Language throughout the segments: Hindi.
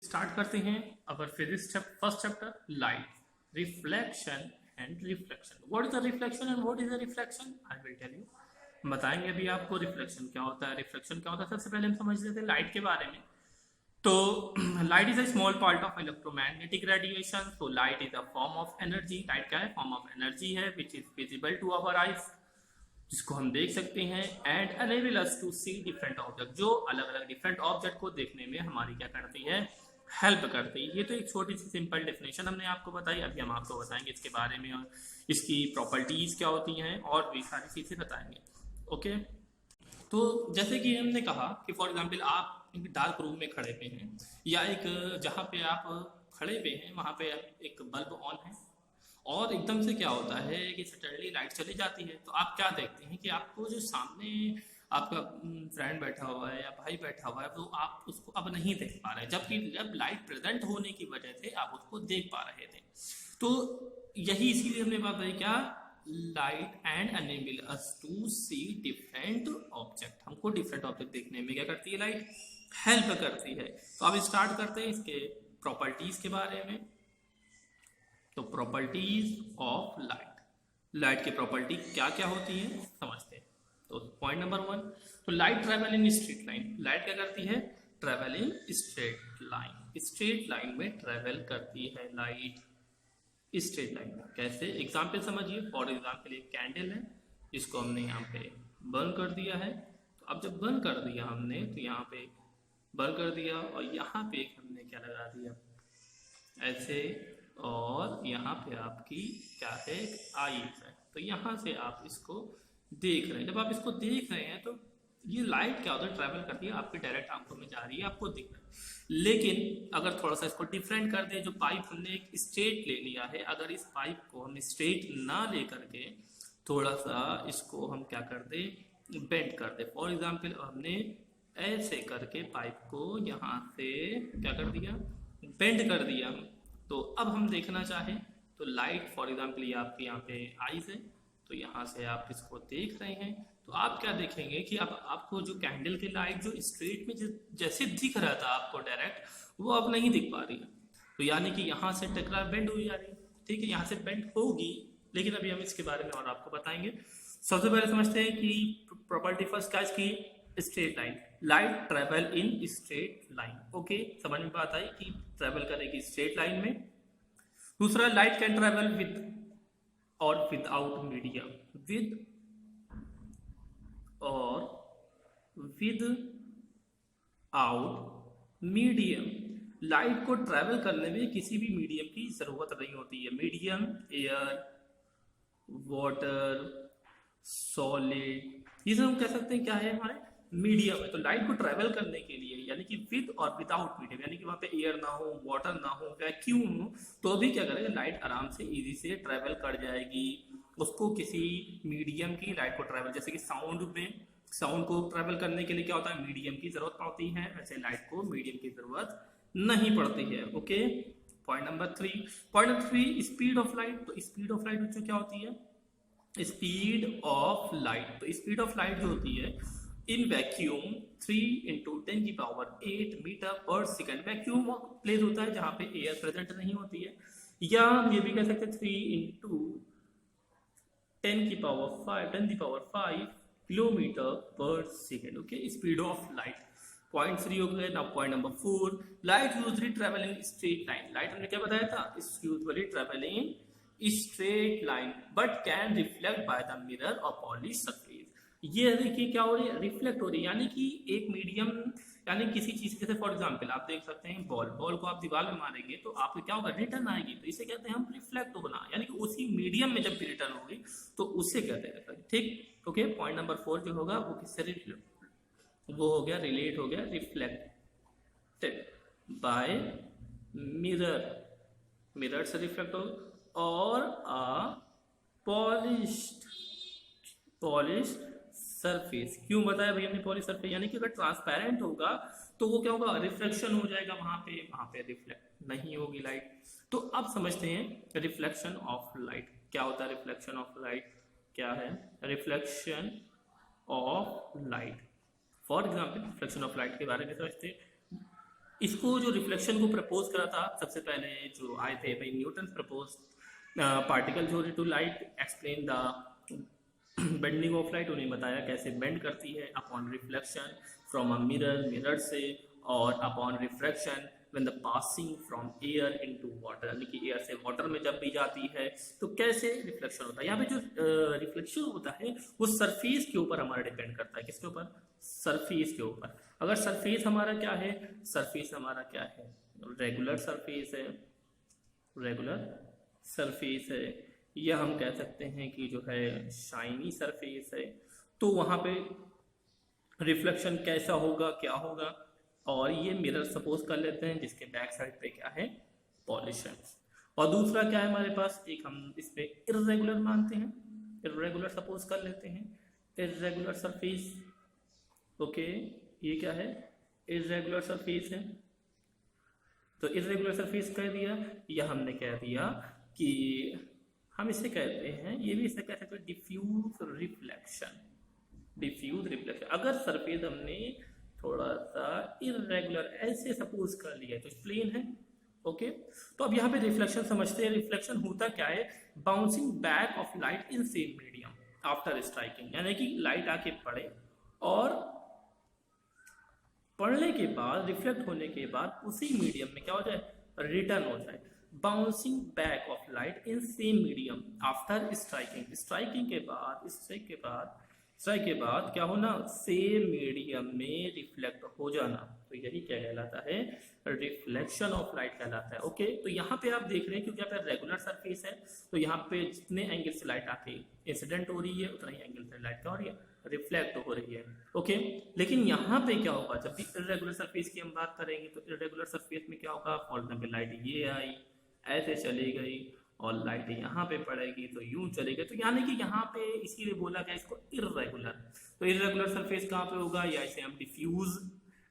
स्टार्ट करते हैं our physics first chapter light reflection and reflection. What is the reflection and what is the reflection? I will tell you. बताएंगे अभी आपको रिफ्लेक्शन क्या होता है, रिफ्लेक्शन क्या होता है। सबसे पहले हम समझ लेते हैं लाइट के बारे में। तो light is a small part of electromagnetic radiation. तो light is a form of energy. Light क्या है? फॉर्म ऑफ एनर्जी है which is visible to our eyes, जिसको हम देख सकते हैं। And enable us to see different object, जो अलग अलग डिफरेंट ऑब्जेक्ट को देखने में हमारी क्या करती है? हेल्प करती है। ये तो एक छोटी सी सिंपल डेफिनेशन हमने आपको बताई। अभी हम आपको बताएंगे इसके बारे में और इसकी प्रॉपर्टीज क्या होती हैं और भी सारी चीजें बताएंगे। ओके, तो जैसे कि हमने कहा कि फॉर एग्जांपल आप एक डार्क रूम में खड़े पे हैं या एक जहाँ पे आप खड़े पे हैं वहाँ पे एक बल्ब ऑन है और एकदम से क्या होता है कि सडनली लाइट चली जाती है। तो आप क्या देखते हैं कि आपको जो सामने आपका फ्रेंड बैठा हुआ है या भाई बैठा हुआ है वो आप उसको अब नहीं देख पा रहे, जबकि जब लाइट प्रेजेंट होने की वजह से आप उसको देख पा रहे थे। तो यही इसीलिए हमने बात कही क्या, light and enable us to see different object. हमको डिफरेंट ऑब्जेक्ट देखने में क्या करती है? लाइट हेल्प करती है। तो अब स्टार्ट करते हैं इसके प्रॉपर्टीज के बारे में। तो प्रॉपर्टीज ऑफ लाइट, लाइट की प्रॉपर्टी क्या क्या होती है समझते हैं। तो पॉइंट नंबर 1, तो light travel in straight line. Light क्या करती है? Travel in straight line. Straight line में ट्रेवल करती है लाइट। स्ट्रेट लाइन में कैसे? एग्जाम्पल समझिए। फॉर एग्जाम्पल एक कैंडल है जिसको हमने यहाँ पे बर्न कर दिया है। तो अब जब बर्न कर दिया हमने तो यहाँ पे बर्न कर दिया और यहाँ पे हमने क्या लगा दिया ऐसे, और यहाँ पे आपकी क्या है? आईज है। तो यहाँ से आप इसको देख रहे हैं। जब आप इसको देख रहे हैं तो ये लाइट क्या होता है? ट्रैवल करती है, आपके डायरेक्ट आंखों में जा रही है, आपको दिख रहा है। लेकिन अगर थोड़ा सा इसको डिफरेंट कर दे, जो पाइप हमने एक स्ट्रेट ले लिया है, अगर इस पाइप को हम स्ट्रेट ना ले करके थोड़ा सा इसको हम क्या कर दे? बेंड कर दे। फॉर एग्जाम्पल हमने ऐसे करके पाइप को यहाँ से क्या कर दिया? बेंड कर दिया। तो अब हम देखना चाहें तो लाइट फॉर एग्जाम्पल ये आपके यहाँ पे आईज है, तो यहाँ से आप इसको देख रहे हैं तो आप क्या देखेंगे कि अब आपको जो कैंडल की लाइट जो स्ट्रेट में जैसे दिख रहा था आपको डायरेक्ट, वो अब नहीं दिख पा रही है। तो यानी कि यहाँ से टकरा बेंड हुई जा रही है। ठीक है, यहाँ से बेंड होगी, लेकिन अभी हम इसके बारे में और आपको बताएंगे। सबसे पहले समझते हैं कि प्रॉपर्टी फर्स्ट क्या इसकी? Straight line. Light travel in straight line. Okay, समझ में बात आई कि ट्रेवल करेगी स्ट्रेट लाइन में। दूसरा, लाइट कैन ट्रेवल विद और विदाउट मीडियम। विद और विद आउट मीडियम। लाइट को ट्रेवल करने में किसी भी मीडियम की जरूरत नहीं होती है। मीडियम एयर, वाटर, सॉलिड, ये सब हम कह सकते हैं क्या है? हमारे मीडियम है। तो लाइट को ट्रेवल करने के लिए यानी कि विद और विदाउट मीडियम, यानी कि वहां पे एयर ना हो, वाटर ना हो, वैक्यूम हो, तो भी क्या करेगा? लाइट आराम से इजी से ट्रेवल कर जाएगी। उसको किसी मीडियम की लाइट को ट्रेवल, जैसे कि साउंड में, साउंड को ट्रेवल करने के लिए क्या होता है? मीडियम की जरूरत पड़ती है। वैसे लाइट को मीडियम की जरूरत नहीं पड़ती है। Okay, point number 3। Point number 3, speed of light. तो स्पीड ऑफ लाइट बच्चों क्या होती है? Speed of light. तो स्पीड ऑफ लाइट जो होती है इन वैक्यूम 3 × 10⁸ मीटर पर सेकेंड। वैक्यूम प्लेस होता है जहां पे एयर प्रेजेंट नहीं होती है, या हम ये भी कह सकते हैं 3 × 10⁵ किलोमीटर पर second. Okay, speed of light. Point 3 हो गए। Now point number 4, light usually travel in straight line. Light हमने क्या बताया था? Usually travel in straight line but can reflect by the mirror और पॉलिश सरफेस। ये देखिए क्या हो रही है? रिफ्लेक्ट हो रही है, यानी कि एक मीडियम, यानी किसी चीज, जैसे फॉर एग्जांपल आप देख सकते हैं बॉल को आप दीवार में मारेंगे तो आपको क्या होगा? रिटर्न आएगी। तो इसे कहते हैं हम रिफ्लेक्ट होना, यानी कि उसी मीडियम में जब भी रिटर्न होगी तो उससे कहते हैं। ठीक, ओके। पॉइंट नंबर 4 जो होगा वो किससे वो हो गया? रिलेट हो गया रिफ्लेक्टेड बाय मिरर। मिरर से रिफ्लेक्ट हो, और पॉलिश्ड सरफेस। क्यों बताया भैया हमने पॉलिश सरफेस? यानी कि अगर ट्रांसपेरेंट होगा तो वो क्या होगा? रिफ्लेक्शन हो जाएगा, वहां पे रिफ्लेक्ट नहीं होगी लाइट। तो अब समझते हैं रिफ्लेक्शन ऑफ लाइट क्या होता है। रिफ्लेक्शन ऑफ लाइट क्या है? Reflection of light, for example reflection of light के बारे में समझते हैं। इसको जो रिफ्लेक्शन को प्रपोज करा था सबसे पहले जो आए थे भाई Newton propose particle theory to light explain the bending of light. उन्हें बताया कैसे बेंड करती है upon reflection from a mirror से, और upon refraction when the passing from air into water, यानी कि एयर से वाटर में जब भी जाती है तो कैसे रिफ्लेक्शन होता है। यहाँ पे जो रिफ्लेक्शन होता है वो सरफेस के ऊपर हमारा डिपेंड करता है। किसके ऊपर? सरफेस के ऊपर। अगर सरफेस हमारा क्या है, सरफेस हमारा क्या है, रेगुलर सरफेस है, रेगुलर सरफेस है, या हम कह सकते हैं कि जो है शाइनी सरफेस है, तो वहां पे रिफ्लेक्शन कैसा होगा, क्या होगा। और ये मिरर सपोज कर लेते हैं जिसके बैक साइड पे क्या है, पॉलिश है। और दूसरा क्या है हमारे पास, एक हम इस पे इर्रेगुलर मानते हैं, इर्रेगुलर सपोज कर लेते हैं, इर्रेगुलर सरफेस। ओके, ये क्या है, इर्रेगुलर सरफेस है। तो इर्रेगुलर सरफेस कह दिया, या हमने कह दिया कि हम इसे कहते हैं, ये भी इसे कह सकते हैं डिफ्यूज रिफ्लेक्शन, डिफ्यूज रिफ्लेक्शन। अगर सरफेस हमने थोड़ा सा इरेगुलर ऐसे सपोज कर लिया तो प्लेन है। ओके, तो अब यहाँ पे रिफ्लेक्शन समझते हैं। रिफ्लेक्शन होता क्या है, bouncing back of light in same medium after striking, यानी कि लाइट आके पड़े और पढ़ने के बाद, रिफ्लेक्ट होने के बाद उसी मीडियम में क्या हो जाए, रिटर्न हो जाए। Bouncing back of light in same medium after striking, striking के बाद, स्ट्राइक के बाद क्या होना, सेम मीडियम में रिफ्लेक्ट हो जाना। तो यही क्या कहलाता है, रिफ्लेक्शन ऑफ लाइट कहलाता है। ओके, तो यहाँ पे आप देख रहे हैं क्योंकि यहाँ पे रेगुलर सरफेस है, तो यहाँ पे जितने एंगल से लाइट आके इंसिडेंट हो रही है उतना ही एंगल से लाइट क्या हो रही है, रिफ्लेक्ट हो रही है। ओके, लेकिन यहाँ पे क्या होगा, जब भी इरेगुलर सरफेस की हम बात करेंगे तो इरेगुलर सरफेस में क्या होगा, फॉर एग्जाम्पल लाइट ये आई, ऐसे चली गई, और लाइट यहाँ पे पड़ेगी तो यूं चलेगी। तो यानी कि यहाँ पे इसीलिए बोला गया इसको इरेगुलर। तो इरेगुलर सरफेस कहाँ पे होगा, या इसे हम डिफ्यूज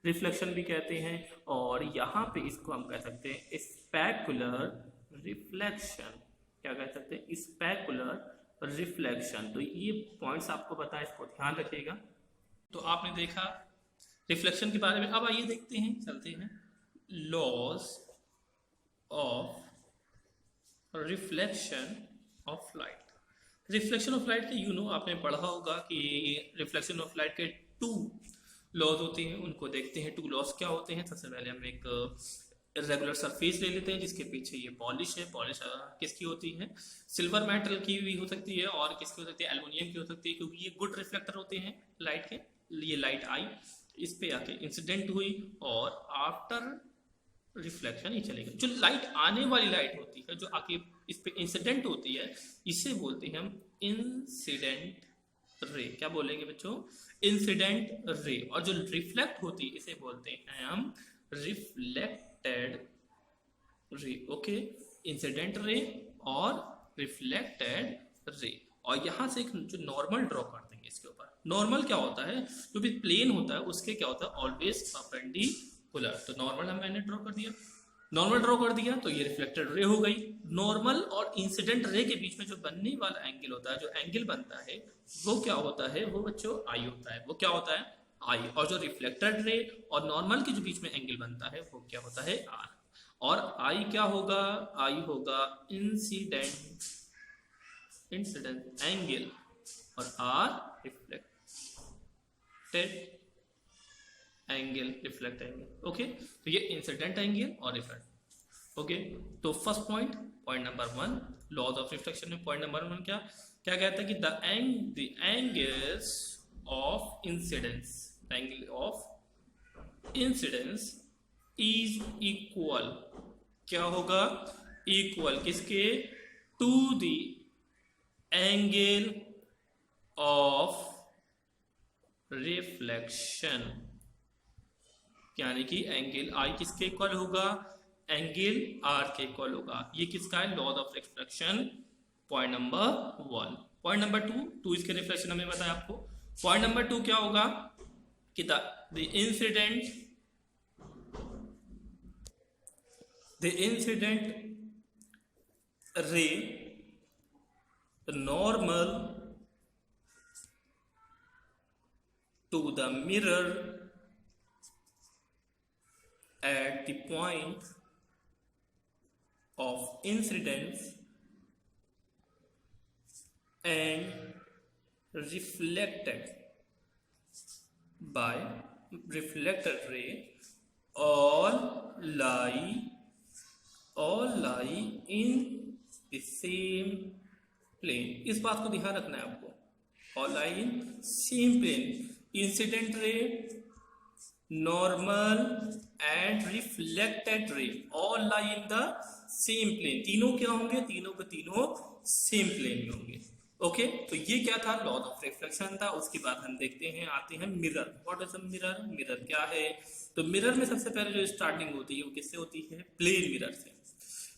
रिफ्लेक्शन भी कहते हैं, और यहाँ पे इसको हम कह सकते हैं स्पेकुलर रिफ्लेक्शन। क्या कह सकते हैं, स्पेकुलर रिफ्लेक्शन। तो ये पॉइंट्स आपको पता है, इसको ध्यान रखिएगा। तो आपने देखा रिफ्लेक्शन के बारे में। अब आइए देखते हैं, चलते हैं laws of reflection of light. Reflection of light के आपने पढ़ा होगा कि रिफ्लेक्शन ऑफ लाइट के 2 लॉज होते हैं, उनको देखते हैं। 2 लॉज क्या होते हैं। सबसे पहले हम एक रेगुलर सरफेस ले लेते हैं जिसके पीछे ये पॉलिश है। पॉलिश किसकी होती है, सिल्वर मेटल की भी हो सकती है, और किसकी हो सकती है, एल्युमिनियम की हो सकती है, क्योंकि ये गुड रिफ्लेक्टर होते हैं लाइट के। ये लाइट आई, इस पे आके इंसिडेंट हुई, और आफ्टर रिफ्लेक्शन ही चलेगा। जो लाइट आने वाली लाइट होती है, जो आके इस पे इंसिडेंट होती है, इसे बोलते हैं हम इंसिडेंट रे। क्या बोलेंगे बच्चों, इंसिडेंट रे। और जो रिफ्लेक्ट होती है इसे बोलते हैं हम reflected ray. Okay, incident ray और रिफ्लेक्टेड रे। और यहां से एक जो नॉर्मल ड्रॉ करते हैं इसके ऊपर। नॉर्मल क्या होता है, जो भी प्लेन होता है उसके क्या होता है, ऑलवेज परपेंडिकुलर। तो नॉर्मल हम मैंने ड्रॉ कर दिया, नॉर्मल ड्रॉ कर दिया, तो ये रिफ्लेक्टेड रे हो गई। नॉर्मल और इंसिडेंट रे के बीच में जो बनने वाला एंगल होता है, जो एंगल बनता है वो क्या होता है, वो बच्चों आई होता है। वो क्या होता है, आई। और जो रिफ्लेक्टेड रे और नॉर्मल के जो बीच में एंगल बनता है वो क्या होता है, आर। और आई क्या होगा, आई होगा इंसिडेंट एंगल, और r reflected angle, reflect angle. Okay, तो ये इंसिडेंट एंगल और रिफ्लेक्ट। ओके, तो first point number 1, laws of reflection में पॉइंट नंबर 1 क्या क्या कहता है कि the angles of incidence, angle of incidence is equal. क्या होगा, इक्वल किसके, to the angle of reflection. यानी कि एंगल आई किसके इक्वल होगा, एंगल आर के इक्वल होगा। ये किसका है, laws of reflection, point number 1। Point number 2 इसके रिफ्लेक्शन हमें बताया आपको। पॉइंट नंबर 2 क्या होगा कि the incident ray normal to the mirror at the point of incidence and reflected by reflected ray all lie in the same plane। इस बात को ध्यान रखना है आपको, all lie in same plane, incident ray, normal and reflected ray all lie in the same plane। तीनों क्या होंगे, तीनों के तीनों सेम प्लेन में होंगे। ओके तो ये क्या था, लॉ ऑफ रिफ्लेक्शन था। उसके बाद हम देखते हैं, आते हैं mirror. What is a mirror? Mirror क्या है? तो मिरर में सबसे पहले जो स्टार्टिंग होती है वो किससे होती है? प्लेन मिरर से।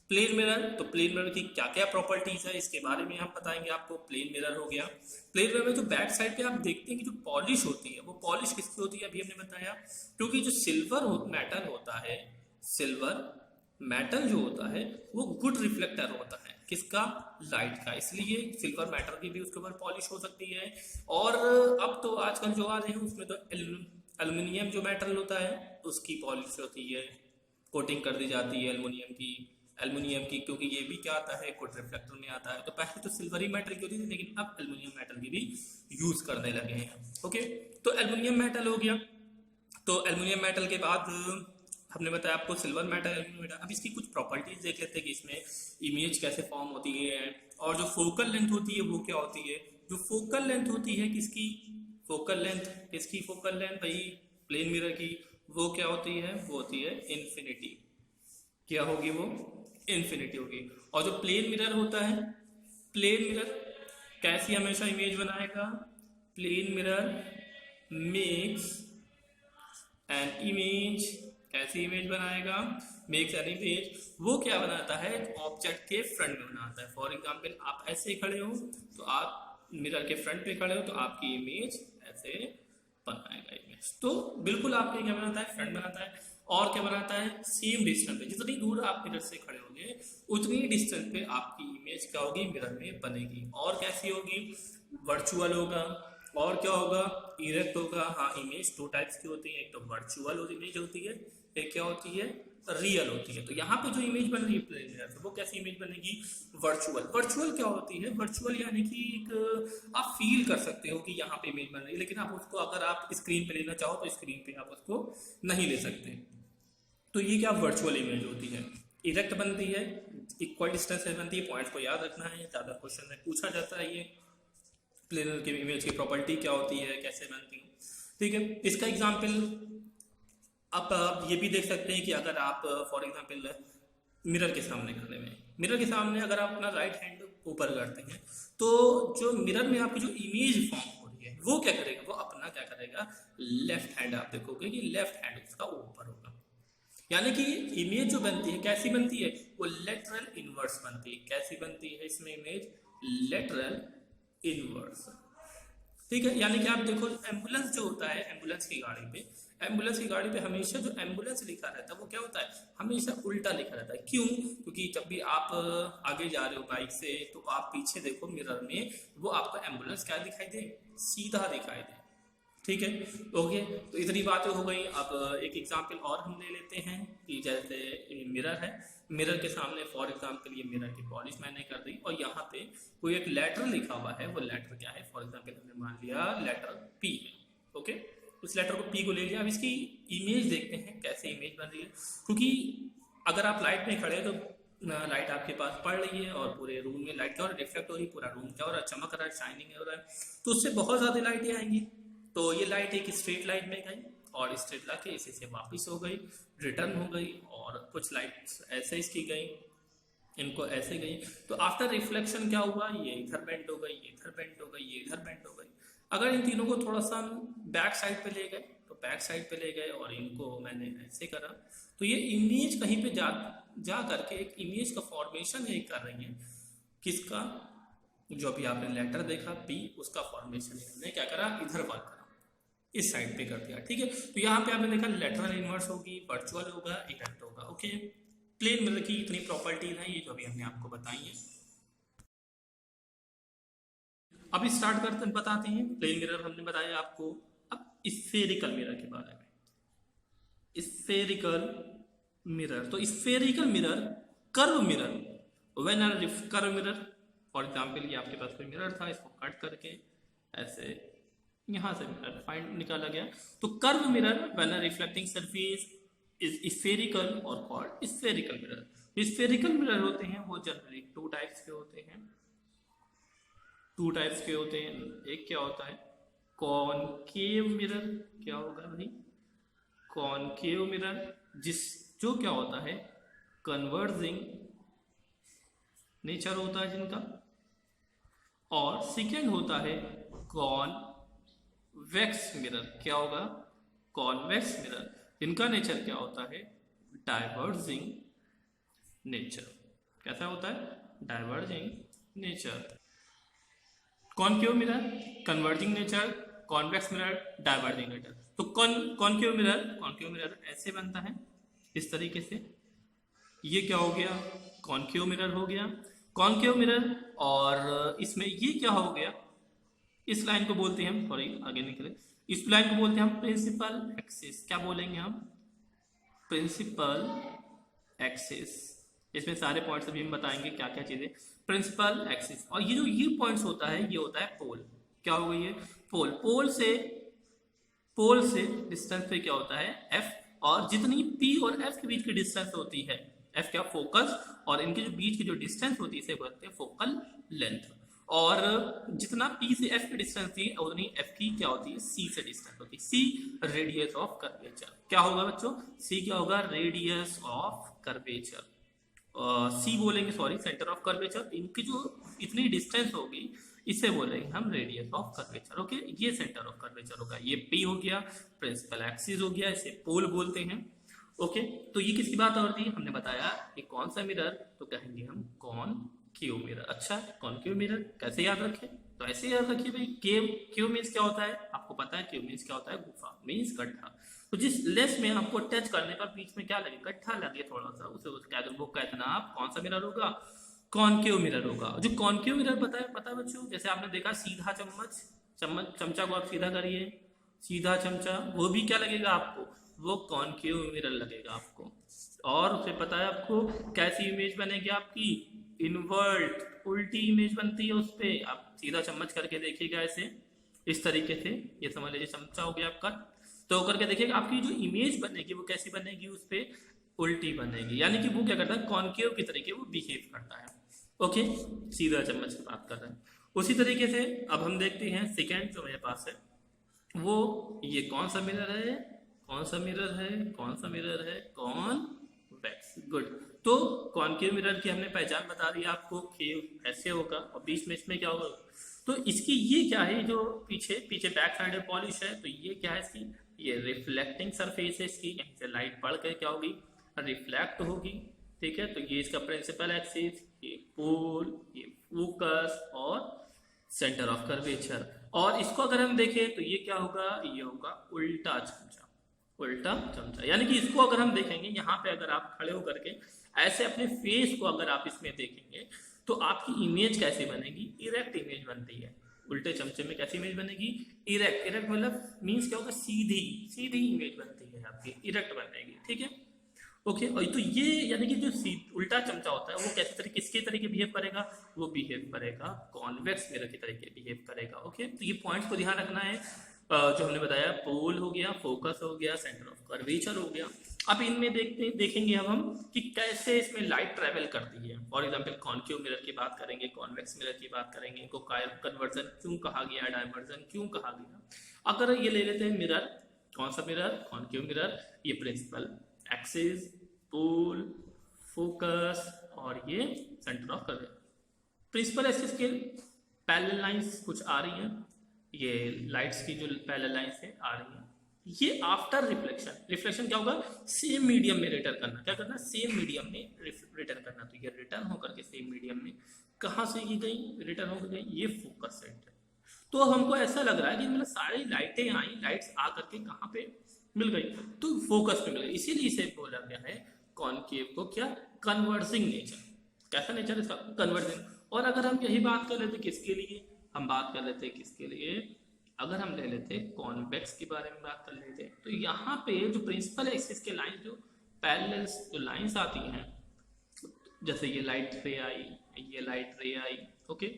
प्लेन मिरर, तो प्लेन मिरर की क्या क्या प्रॉपर्टीज है इसके बारे में हम बताएंगे आपको। प्लेन मिरर हो गया। प्लेन मिरर में जो बैक साइड पे आप देखते हैं कि जो पॉलिश होती है, वो पॉलिश किसकी होती है अभी हमने बताया, क्योंकि जो सिल्वर मेटल होता है, सिल्वर मेटल जो होता है वो गुड रिफ्लेक्टर होता है किसका? लाइट का। इसलिए सिल्वर मेटल की भी उसके ऊपर पॉलिश हो सकती है। और अब तो आजकल जो आ रहे हैं उसमें तो एल्युमिनियम जो मेटल होता है उसकी पॉलिश होती है, कोटिंग कर दी जाती है एल्युमिनियम की, क्योंकि ये भी क्या आता है, गुड रिफ्लेक्टर में आता है। तो पहले तो सिल्वर ही मेटल की होती थी, लेकिन अब एल्युमिनियम मेटल की भी यूज करने लगे हैं। ओके तो एल्युमिनियम मेटल हो गया। तो एल्युमिनियम मेटल के बाद हमने बताया आपको सिल्वर मेटल, एल्युमिनियम मेटल। अब इसकी कुछ प्रॉपर्टीज देख लेते हैं कि इसमें इमेज कैसे फॉर्म होती है, और जो फोकल लेंथ होती है वो क्या होती है। जो फोकल लेंथ होती है किसकी? फोकल लेंथ किसकी? फोकल लेंथ भाई प्लेन मिरर की। वो क्या होती है? वो होती है इन्फिनिटी। क्या होगी वो? इन्फिनिटी होगी। और जो प्लेन मिरर होता है, प्लेन मिरर कैसी हमेशा इमेज बनाएगा? Plane mirror makes an image. कैसी इमेज बनाएगा? Makes an image. वो क्या बनाता है? ऑब्जेक्ट के फ्रंट में बनाता है। फॉर एग्जाम्पल आप ऐसे खड़े हो तो आप मिरर के फ्रंट पे खड़े हो तो आपकी इमेज ऐसे बनाएगा इमेज। तो बिल्कुल आपके क्या बनाता है? फ्रंट बनाता है। और क्या बनाता है? सेम डिस्टेंस पे, जितनी दूर आप मिरर से खड़े होंगे उतनी डिस्टेंस पे आपकी इमेज क्या होगी? मिरर में बनेगी। और कैसी होगी? वर्चुअल होगा। और क्या होगा? इरेक्ट होगा। हाँ, इमेज दो टाइप्स की होती है, एक तो वर्चुअल इमेज होती है, एक क्या होती है? रियल होती है। तो यहाँ पे जो इमेज बन रही है प्लेन मिरर से, वो कैसी इमेज बनेगी? वर्चुअल। वर्चुअल क्या होती है? वर्चुअल यानी कि एक आप फील कर सकते हो कि यहाँ पे इमेज बन रही है, लेकिन आप उसको अगर आप स्क्रीन पे लेना चाहो तो स्क्रीन पे आप उसको नहीं ले सकते। तो ये क्या वर्चुअल इमेज होती है। इरेक्ट बनती है, इक्वल डिस्टेंस से बनती है। पॉइंट्स को याद रखना है, ज्यादा क्वेश्चन में पूछा जाता है ये। प्लेनर की इमेज की प्रॉपर्टी क्या होती है, कैसे बनती है, ठीक है। इसका एग्जांपल आप ये भी देख सकते हैं कि अगर आप फॉर एग्जांपल मिरर के सामने खड़े हुए हैं, मिरर के सामने अगर आप अपना राइट हैंड ऊपर करते हैं तो जो मिरर में आपकी जो इमेज फॉर्म हो रही है वो क्या करेगा? वो अपना क्या करेगा? लेफ्ट हैंड, आप देखोगे कि लेफ्ट हैंड उसका ऊपर होगा। यानी कि इमेज जो बनती है कैसी बनती है? वो लेटरल इनवर्स बनती है। कैसी बनती है इसमें इमेज? Lateral inverse. ठीक है। यानी कि आप देखो एम्बुलेंस जो होता है, एम्बुलेंस की गाड़ी पे हमेशा जो एम्बुलेंस लिखा रहता है वो क्या होता है? हमेशा उल्टा लिखा रहता है। क्यों? क्योंकि जब भी आप आगे जा रहे हो बाइक से तो आप पीछे देखो मिरर में, वो आपका एम्बुलेंस क्या दिखाई दे? सीधा दिखाई दे। ठीक है, ओके। तो इतनी बातें हो गई। अब एक एग्जांपल और हम ले लेते हैं कि जैसे मिरर है, मिरर के सामने फॉर एग्जांपल ये मिरर की पॉलिश मैंने कर दी और यहाँ पे कोई एक लेटर लिखा हुआ है। वो लेटर क्या है? फॉर एग्जांपल हमने मान लिया लेटर पी है। ओके, उस लेटर को पी को ले लिया। अब इसकी इमेज देखते हैं कैसे इमेज बन रही है, क्योंकि अगर आप लाइट में खड़े हैं तो लाइट आपके पास पड़ रही है और पूरे रूम में लाइट क्या हो रहा है? रिफ्लेक्ट हो रही है, पूरा रूम क्या हो रहा है? चमक रहा है, शाइनिंग हो रहा है। तो उससे बहुत ज्यादा लाइटें आएंगी। तो ये लाइट एक स्ट्रेट लाइन में गई और स्ट्रेट लाके इसी से वापस हो गई, रिटर्न हो गई। और कुछ लाइट्स ऐसे इसकी गई, इनको ऐसे गई। तो आफ्टर रिफ्लेक्शन क्या हुआ? ये इधर बेंड हो गई, ये इधर बेंड हो गई, ये इधर बेंड हो गई। अगर इन तीनों को थोड़ा सा बैक साइड पे ले गए तो बैक साइड पे ले गए और इनको मैंने ऐसे करा तो ये इमेज कहीं पे जा करके एक इमेज का फॉर्मेशन ये कर रही है। किसका? जो अभी आपने लेटर देखा पी, उसका फॉर्मेशन इन्होंने क्या करा? इधर वर्क करा, इस साइड पे कर दिया। ठीक है, तो यहाँ पे आपने देखा लेटरल इनवर्स होगी, वर्चुअल होगा, इरेक्ट होगा। ओके, प्लेन मिरर की इतनी प्रॉपर्टीज हैं ये जो अभी हमने आपको बताई है। अब स्टार्ट करते बताते हैं प्लेन मिरर हमने बताया आपको। अब स्फेरिकल मिरर के बारे में। स्फेरिकल मिरर, तो spherical mirror, curve mirror, when are curve mirror, for example ये आपके पास कोई मिरर था, इसको कट करके ऐसे यहां से मिरर फाइंड निकाला गया, तो curve mirror when a reflecting surface is spherical और called spherical mirror. Spherical mirror होते हैं वो जनरली टू टाइप्स के होते हैं, टू टाइप्स के होते हैं। एक क्या होता है कॉनकेव मिरर, क्या होगा भाई कॉनकेव मिरर, जो क्या होता है कन्वर्जिंग नेचर होता है जिनका, और सेकेंड होता है कॉन्वेक्स मिरर, क्या होगा कॉन्वेक्स मिरर, जिनका नेचर क्या होता है डाइवर्जिंग नेचर। कैसा होता है diverging nature. Concave mirror converging nature, convex mirror diverging nature. तो कॉनकेव मिरर ऐसे बनता है इस तरीके से, ये क्या हो गया कॉनकेव मिरर हो गया, कॉनकेव मिरर, और इसमें ये क्या हो गया, इस लाइन को बोलते हैं हम, सॉरी आगे निकले, इस लाइन को बोलते हैं हम प्रिंसिपल एक्सिस। क्या बोलेंगे हम प्रिंसिपल एक्सिस। इसमें सारे पॉइंट्स अभी हम बताएंगे क्या क्या चीजें प्रिंसिपल एक्सिस। और ये जो ये पॉइंट्स होता है ये होता है पोल, क्या हो गई है पोल, पोल से डिस्टेंस पे क्या होता है एफ, और जितनी पी और एफ के बीच की डिस्टेंस होती है, एफ क्या फोकस, और इनके जो बीच की जो डिस्टेंस होती है इसे बोलते हैं फोकल लेंथ, और जितना पी से एफ की डिस्टेंस थी उतनी एफ की क्या होती है सी से डिस्टेंस होती है, सी रेडियस ऑफ कर्वेचर। क्या होगा बच्चों सी क्या होगा रेडियस ऑफ कर्वेचर, सी बोलेंगे सॉरी सेंटर ऑफ कर्वेचर, इनकी जो इतनी डिस्टेंस होगी इसे बोलेंगे हम रेडियस ऑफ कर्वेचर। ओके ये सेंटर ऑफ कर्वेचर होगा, ये पी हो गया, प्रिंसिपल एक्सिस हो गया, इसे पोल बोलते हैं। ओके तो ये किसकी बात और थी, हमने बताया कि कौन सा मिरर, तो कहेंगे हम कॉनकेव मिरर। अच्छा कॉनकेव मिरर कैसे याद रखें, तो ऐसे याद रखिए भाई क्यू मीन्स क्या होता है, आपको पता है क्यू मीन्स क्या होता है गुफा मीन्स गड्ढा, तो जिस लेस में हमको टच करने पर बीच में क्या लगे गड्ढा लगे थोड़ा सा, उसे वो कहना आप कौन सा मिरर होगा कॉनकेव मिरर होगा। जो कॉनकेव मिरर पता है बच्चों, जैसे आपने देखा सीधा चमचा को आप सीधा करिए, सीधा चमचा, वो भी क्या लगेगा आपको वो कॉनकेव मिरर लगेगा आपको। और उसे पता है आपको कैसी इमेज बनेगी आपकी इनवर्ट उल्टी इमेज बनती है उस पे, आप सीधा चम्मच करके देखिएगा ऐसे इस तरीके से, ये समझ लीजिए चमचा हो गया आपका, तो करके देखिएगा आपकी जो इमेज बनेगी वो कैसी बनेगी उस पे उल्टी बनेगी, यानी कि वो क्या करता है कॉनकेव की तरीके वो बिहेव करता है। ओके सीधा चम्मच की बात कर रहे हैं। उसी तरीके से अब हम देखते हैं सेकेंड जो मेरे पास है वो ये कौन सा मिरर है, कौन सा मिरर है, कौन सा मिरर है कॉन्वेक्स। गुड, तो कॉनकेव मिरर की हमने पहचान बता दी आपको, केव ऐसे होगा और बीच में इसमें क्या होगा, तो इसकी ये क्या है जो पीछे बैक साइड में पॉलिश है, तो ये क्या है इसकी ये रिफ्लेक्टिंग सरफेस है इसकी, यहीं से लाइट पड़ कर क्या होगी रिफ्लेक्ट होगी। ठीक है तो ये इसका प्रिंसिपल एक्सिस, ये पोल, ये फोकस और सेंटर ऑफ कर्वेचर। और इसको अगर हम देखें तो ये क्या होगा, ये होगा उल्टा चमचा, उल्टा चमचा, यानी कि इसको अगर हम देखेंगे यहाँ पे अगर आप खड़े होकर के ऐसे अपने फेस को अगर आप इसमें देखेंगे तो आपकी इमेज कैसी बनेगी इरेक्ट इमेज बनती है। उल्टे चमचे में कैसी इमेज बनेगी इरेक्ट मतलब मीन्स क्या होगा सीधी इमेज बनती है आपकी, इरेक्ट बनेगी। ठीक है ओके और तो ये यानी कि जो उल्टा चमचा होता है वो कैसे तरीके किसके तरीके बिहेव करेगा, वो बिहेव करेगा कॉन्वेक्स मिरर के तरीके बिहेव करेगा। ओके तो ये पॉइंट्स को ध्यान रखना है, जो हमने बताया पोल हो गया, फोकस हो गया, सेंटर ऑफ कर्वेचर हो गया। अब इनमें देखेंगे अब हम कि कैसे इसमें लाइट ट्रेवल करती है। फॉर एग्जांपल कॉनकेव मिरर की बात करेंगे, कॉन्वेक्स मिरर की बात करेंगे, इनको कन्वर्जन क्यों कहा गया, डायवर्जन क्यों कहा गया। अगर ये ले लेते हैं मिरर, कौन सा मिरर कॉनकेव मिरर, ये प्रिंसिपल एक्सिस, पोल, फोकस और ये centre of curvature. Principal axis के पैरेलल लाइंस कुछ आ रही हैं, ये लाइट्स की जो पैरेलल लाइंस है आ रही हैं, ये आफ्टर रिफ्लेक्शन क्या होगा सेम मीडियम में रिटर्न करना, क्या करना सेम मीडियम में रिटर्न करना। तो ये रिटर्न होकर के सेम मीडियम में कहाँ से की गई रिटर्न होकर गई ये फोकस सेंटर। तो हमको ऐसा लग रहा है कि मतलब सारी लाइटें आई, लाइट्स आ करके कहाँ पे मिल गई तो फोकस पे मिल गई, इसीलिए इसे बोला गया है कॉनकेव को क्या कन्वर्जिंग नेचर। कैसा नेचर इसका कन्वर्जिंग। और अगर हम यही बात कर लेते किसके लिए, हम बात कर लेते किसके लिए, अगर हम ले लेते कॉन्वेक्स के बारे में बात कर लेते तो यहाँ पे जो प्रिंसिपल एक्सिस के लाइन जो पैरेलल जो लाइंस आती हैं, जैसे ये लाइट रे आई, ये लाइट रे आई, ओके,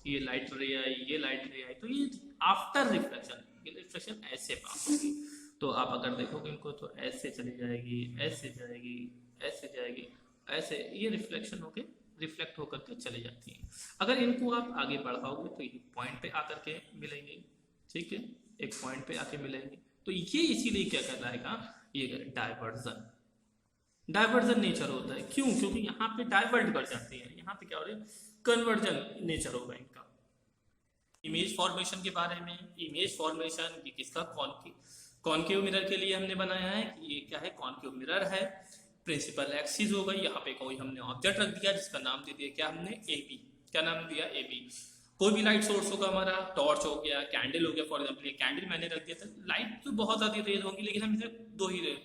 ये लाइट रे आई, ये लाइट रे आई, तो ये आफ्टर रिफ्लेक्शन, ये रिफ्लेक्शन ऐसे पास होगी। तो आप अगर देखोगे इनको तो ऐसे चली जाएगी, ऐसे जाएगी, ऐसे जाएगी, ऐसे, ये रिफ्लेक्शन होके रिफ्लेक्ट होकर के चली जाती हैं। अगर इनको आप आगे बढ़ाओगे तो ये पॉइंट पे आकर के मिलेंगे, ठीक है, एक पॉइंट पे आके मिलेंगे। तो ये इसीलिए क्या कहलाएगा, ये डाइवर्जन, डाइवर्जन नेचर होता है। क्यों? क्योंकि यहाँ पे डाइवर्ट कर जाती है, यहाँ पे क्या हो रहा है, कन्वर्जन नेचर होगा इनका। इमेज फॉर्मेशन के बारे में, इमेज फॉर्मेशन ये किसका, कॉनकेव मिरर के लिए हमने बनाया है कि ये क्या है, कॉनकेव मिरर है। प्रिंसिपल एक्सिस हो गई, यहाँ पे कोई हमने ऑब्जेक्ट रख दिया जिसका नाम दे दिया क्या हमने, ए बी, क्या नाम दिया, ए बी। कोई भी लाइट सोर्स होगा हमारा, टॉर्च हो गया, कैंडल हो गया, फॉर एग्जाम्पल ये कैंडल मैंने रख दिया था। लाइट तो बहुत ज्यादा रेज होंगी लेकिन हम इसे दो ही रेज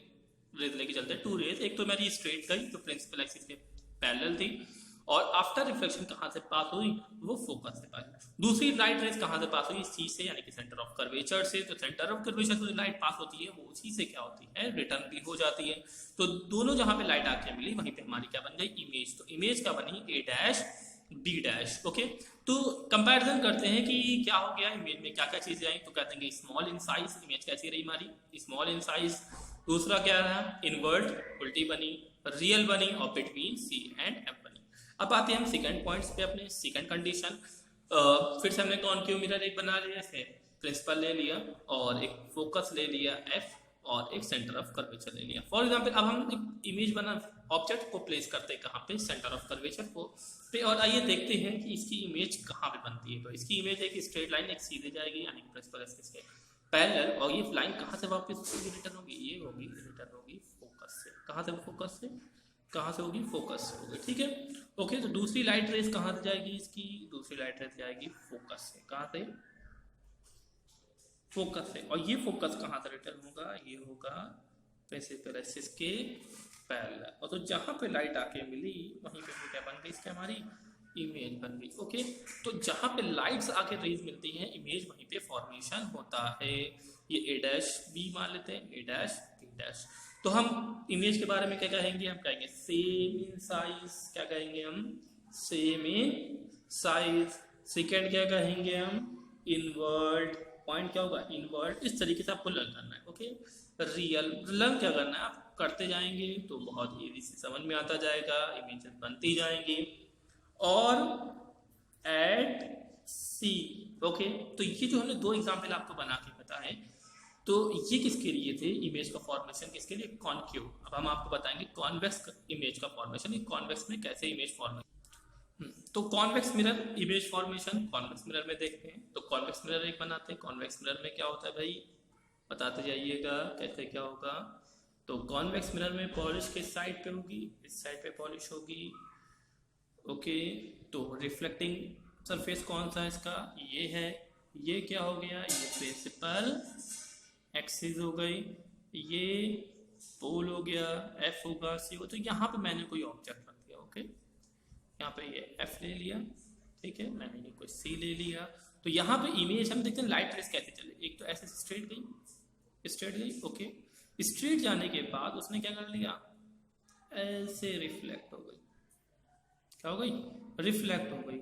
लेके चलते हैं, टू रेज। एक तो मेरी स्ट्रेट गई जो प्रिंसिपल एक्सिस के पैरेलल थी, और आफ्टर रिफ्लेक्शन कहाँ से पास हुई, वो फोकस से पास। दूसरी लाइट रेज कहाँ से पास हुई, सी से, यानी कि सेंटर ऑफ कर्वेचर से। तो सेंटर ऑफ कर्वेचर से जो लाइट पास होती है वो उसी से क्या होती है, रिटर्न भी हो जाती है। तो दोनों जहां पे लाइट आके मिली वहीं पे हमारी क्या बन गई, इमेज। तो इमेज क्या बनी, ए डैश बी डैश, ओके। तो कंपैरिजन करते हैं कि क्या हो गया, इमेज में क्या क्या चीजें आई। तो कहते हैं कि स्मॉल इन साइज, इमेज कैसी रही हमारी, स्मॉल इन साइज। दूसरा क्या रहा, इनवर्ट, उल्टी बनी, रियल बनी, और बिटवीन सी एंड एफ बनी। अब आते हैं हम सेकंड पॉइंट्स पे, अपने सेकंड कंडीशन। फिर से हमने कॉनकेव मिरर एक बना लिया, प्रिंसिपल ले लिया, और एक फोकस ले लिया एफ, और एक सेंटर ऑफ कर्वेचर ले लिया। फॉर एग्जांपल अब हम एक इमेज बना, ऑब्जेक्ट को प्लेस करते हैं कहाँ पे, सेंटर ऑफ कर्वेचर को पे, और आइए देखते हैं कि इसकी इमेज कहाँ पे बनती है। तो इसकी इमेज एक स्ट्रेट लाइन एक सीधे जाएगी, यानी प्रिंसिपल एक्सिस के पैरेलल, और ये लाइन कहाँ से वापस रिटर्न होगी, ये होगी रिटर्न होगी फोकस से। कहाँ से, फोकस से, कहाँ से होगी, फोकस से होगी, ठीक है, ओके। तो दूसरी लाइट रेस कहाँ से जाएगी, इसकी दूसरी लाइट रेस जाएगी फोकस से। कहाँ से, फोकस से। और ये फोकस कहाँ से रिटर्न होगा, ये होगा प्रिंसिपल एक्सिस के पैरेलल। और तो जहाँ पे लाइट आके मिली वहीं पे क्या बन गई, इसकी हमारी इमेज बन गई, ओके। तो जहाँ पे लाइट्स आके रेज मिलती हैं, इमेज वहीं पे फॉर्मेशन होता है। ये ए डैश बी मान लेते हैं, ए डैश बी डैश। तो हम इमेज के बारे में क्या कहेंगे, हम कहेंगे सेम इन साइज, क्या कहेंगे हम, सेम इन साइज। सेकेंड क्या कहेंगे हम, इनवर्ट, पॉइंट क्या होगा, इनवर्ट। इस तरीके से आपको लर्न करना है, ओके। रियल लर्न क्या करना है, आप करते जाएंगे तो बहुत इजी से समझ में आता जाएगा, इमेजेस बनती जाएंगी। और एट सी, ओके। तो ये जो हमने दो एग्जाम्पल आपको बना के बताए, तो ये किसके लिए थे, इमेज का फॉर्मेशन किसके लिए, कॉनकेव। अब हम आपको बताएंगे कॉन्वेक्स इमेज का फॉर्मेशन, कॉन्वेक्स में कैसे इमेज फॉर्मेशन। तो convex mirror image formation, convex mirror में देखते हैं। तो कॉन्वेक्स मिरर एक बनाते हैं। कॉन्वेक्स मिरर में क्या होता है भाई, बताते जाइएगा कैसे क्या होगा। तो कॉन्वेक्स मिरर में पॉलिश किस साइड पे होगी, इस साइड पे पॉलिश होगी, ओके। तो रिफ्लेक्टिंग सरफेस कौन सा है इसका, ये है। ये क्या हो गया, ये प्रिंसिपल एक्सिस हो गई, ये पोल हो गया, एफ होगा, सी हो। तो यहाँ पे मैंने कोई ऑब्जेक्ट रख दिया, ओके। यहाँ पे ये एफ ले लिया, ठीक है, मैंने ये कोई सी ले लिया। तो यहाँ पे इमेज हम देखते हैं लाइट रेस कैसे चले। एक तो ऐसे स्ट्रेट गई, ओके। स्ट्रेट जाने के बाद उसने क्या कर लिया, ऐसे रिफ्लेक्ट हो गई, क्या हो गई, रिफ्लेक्ट हो गई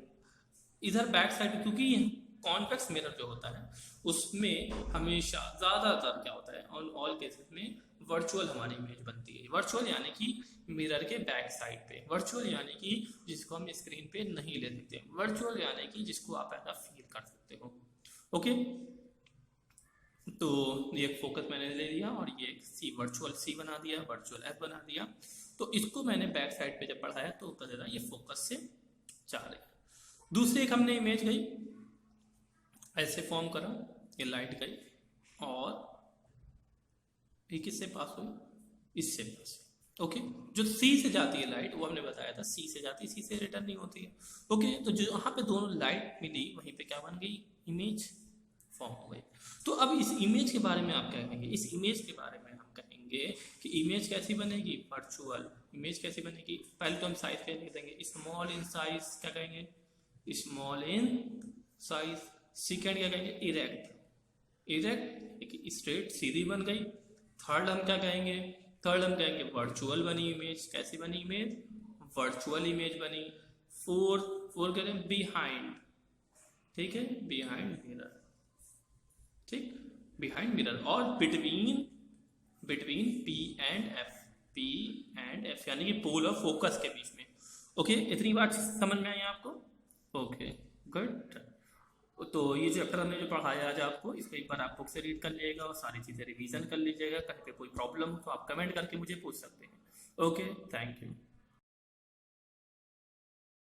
इधर बैक साइड। क्योंकि कॉन्वेक्स मिरर जो होता है उसमें हमेशा ज्यादातर क्या होता है, ऑन ऑल केसेस में वर्चुअल हमारी इमेज बनती है। वर्चुअल यानी कि मिरर के बैक साइड पे, वर्चुअल यानी कि जिसको हम स्क्रीन पे नहीं ले सकते, वर्चुअल यानी कि जिसको आप ऐसा फील कर सकते हो, ओके। तो ये फोकस मैंने ले लिया, और ये सी, वर्चुअल सी बना दिया, वर्चुअल एफ बना दिया। तो इसको मैंने बैक साइड पे जब पढ़ाया तो पता चला ये फोकस से जा रहे हैं। दूसरी एक हमने इमेज गई, ऐसे फॉर्म करा, ये लाइट गई, और ये किससे पास हुई, इससे पास, ओके। जो सी से जाती है लाइट, वो हमने बताया था सी से जाती है, सी से रिटर्न नहीं होती है, ओके। तो जो यहाँ पे दोनों लाइट मिली वहीं पे क्या बन गई, इमेज फॉर्म हो गई। तो अब इस इमेज के बारे में आप क्या कहेंगे, इस इमेज के बारे में हम कहेंगे कि इमेज कैसी बनेगी, वर्चुअल इमेज कैसी बनेगी। पहले तो हम साइज क्या लिख देंगे, स्मॉल इन साइज, क्या कहेंगे, स्मॉल इन साइज। सेकेंड क्या कहेंगे, इरेक्ट, एक स्ट्रेट सीधी बन गई। थर्ड हम क्या कहेंगे, थर्ड हम कहेंगे वर्चुअल बनी इमेज, कैसी बनी इमेज, वर्चुअल इमेज बनी। फोर कह रहे हैं बिहाइंड, ठीक है, बिहाइंड मिरर, ठीक, बिहाइंड मिरर। और बिटवीन पी एंड एफ यानी कि पोल और फोकस के बीच में। ओके, इतनी बात समझ में आई आपको? Okay good. तो ये चैप्टर हमने जो पढ़ाया आज आपको, इसको एक बार आप बुक से रीड कर लीजिएगा और सारी चीज़ें रिवीजन कर लीजिएगा। कहीं पे कोई प्रॉब्लम हो तो आप कमेंट करके मुझे पूछ सकते हैं। Okay, thank you.